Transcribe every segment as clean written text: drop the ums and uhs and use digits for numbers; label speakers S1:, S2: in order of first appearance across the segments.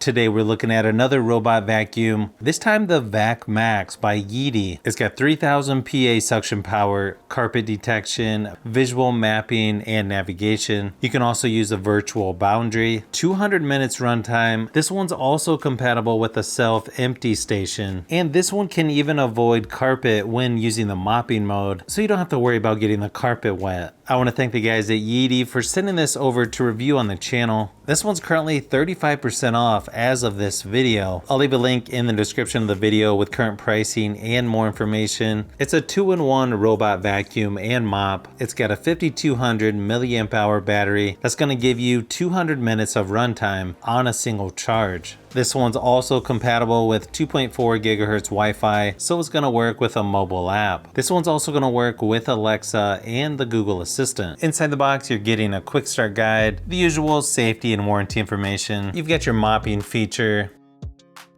S1: Today we're looking at another robot vacuum, this time the Vac Max by Yeedi. It's got 3000 PA suction power, carpet detection, visual mapping, and navigation. You can also use a virtual boundary, 200 minutes runtime. This one's also compatible with a self-empty station, and this one can even avoid carpet when using the mopping mode, so you don't have to worry about getting the carpet wet. I want to thank the guys at Yeedi for sending this over to review on the channel. This one's currently 35% off as of this video. I'll leave a link in the description of the video with current pricing and more information. It's a 2-in-1 robot vacuum and mop. It's got a 5200 milliamp hour battery that's going to give you 200 minutes of runtime on a single charge. This one's also compatible with 2.4 gigahertz Wi-Fi, so it's going to work with a mobile app. This one's also going to work with Alexa and the Google Assistant. Inside the box, you're getting a quick start guide, the usual safety and warranty information. You've got your mopping feature,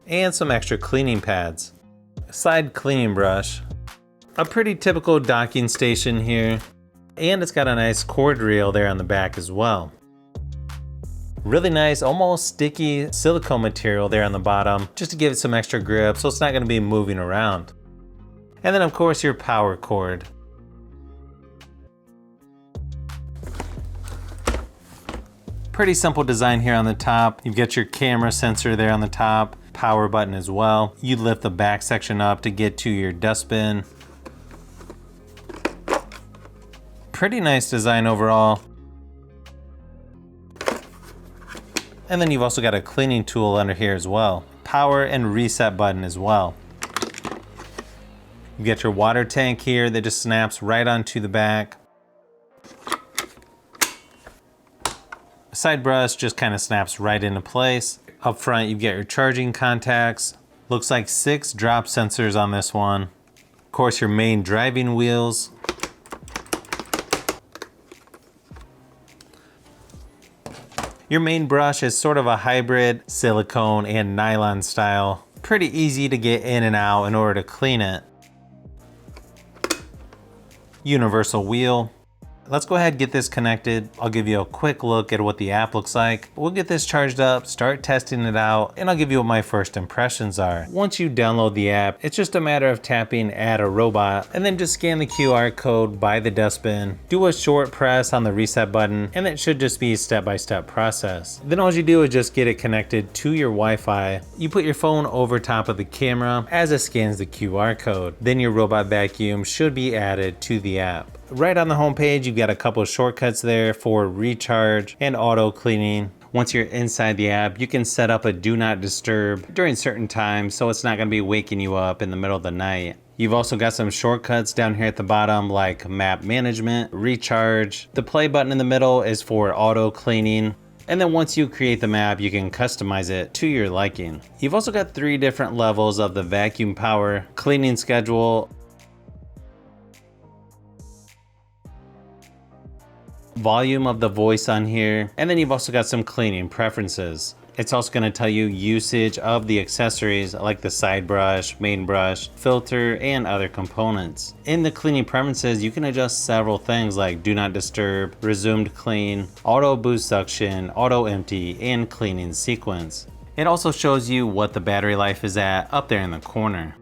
S1: and some extra cleaning pads. Side cleaning brush. A pretty typical docking station here, and it's got a nice cord reel there on the back as well. Really nice, almost sticky silicone material there on the bottom, just to give it some extra grip so it's not going to be moving around. And then of course your power cord. Pretty simple design here on the top. You've got your camera sensor there on the top, power button as well. You lift the back section up to get to your dustbin. Pretty nice design overall. And then you've also got a cleaning tool under here as well. Power and reset button as well. You get your water tank here that just snaps right onto the back. Side brush just kind of snaps right into place. Up front you get your charging contacts. Looks like 6 drop sensors on this one. Of course your main driving wheels. Your main brush is sort of a hybrid silicone and nylon style. Pretty easy to get in and out in order to clean it. Universal wheel. Let's go ahead and get this connected. I'll give you a quick look at what the app looks like. We'll get this charged up, start testing it out, and I'll give you what my first impressions are. Once you download the app, it's just a matter of tapping add a robot, and then just scan the QR code by the dustbin, do a short press on the reset button, and it should just be a step-by-step process. Then all you do is just get it connected to your Wi-Fi. You put your phone over top of the camera as it scans the QR code. Then your robot vacuum should be added to the app. Right on the home page, you've got a couple of shortcuts there for recharge and auto cleaning. Once you're inside the app, you can set up a do not disturb during certain times, so it's not going to be waking you up in the middle of the night. You've also got some shortcuts down here at the bottom like map management, recharge. The play button in the middle is for auto cleaning. And then once you create the map, you can customize it to your liking. You've also got 3 different levels of the vacuum power, cleaning schedule, volume of the voice on here, and then you've also got some cleaning preferences. It's also going to tell you usage of the accessories like the side brush, main brush, filter, and other components. In the cleaning preferences, you can adjust several things like do not disturb, resumed clean, auto boost suction, auto empty, and cleaning sequence. It also shows you what the battery life is at up there in the corner.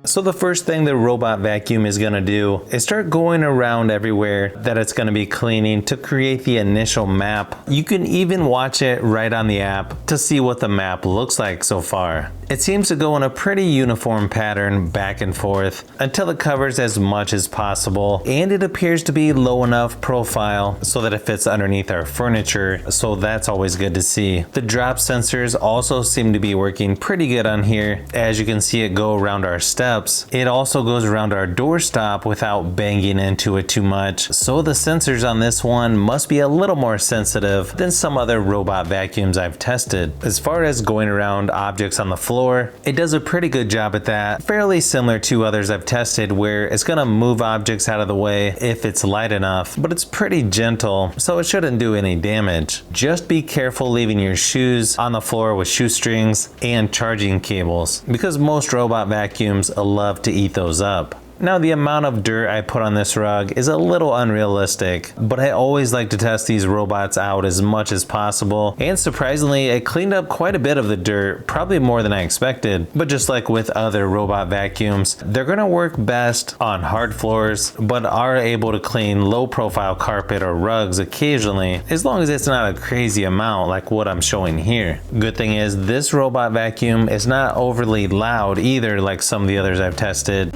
S1: So the first thing the robot vacuum is going to do is start going around everywhere that it's going to be cleaning to create the initial map. You can even watch it right on the app to see what the map looks like so far. It seems to go in a pretty uniform pattern back and forth until it covers as much as possible, and it appears to be low enough profile so that it fits underneath our furniture, so that's always good to see. The drop sensors also seem to be working pretty good on here. As you can see, it go around our steps. It also goes around our doorstop without banging into it too much, so the sensors on this one must be a little more sensitive than some other robot vacuums I've tested. As far as going around objects on the floor, it does a pretty good job at that, fairly similar to others I've tested where it's gonna move objects out of the way if it's light enough, but it's pretty gentle, so it shouldn't do any damage. Just be careful leaving your shoes on the floor with shoestrings and charging cables, because most robot vacuums love to eat those up. Now the amount of dirt I put on this rug is a little unrealistic, but I always like to test these robots out as much as possible, and surprisingly it cleaned up quite a bit of the dirt, probably more than I expected. But just like with other robot vacuums, they're gonna work best on hard floors, but are able to clean low profile carpet or rugs occasionally, as long as it's not a crazy amount like what I'm showing here. Good thing is this robot vacuum is not overly loud either like some of the others I've tested.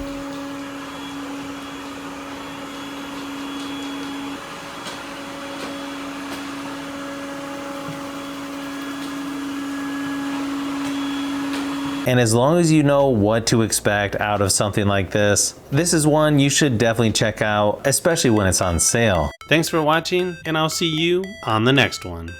S1: And as long as you know what to expect out of something like this, this is one you should definitely check out, especially when it's on sale.
S2: Thanks for watching, and I'll see you on the next one.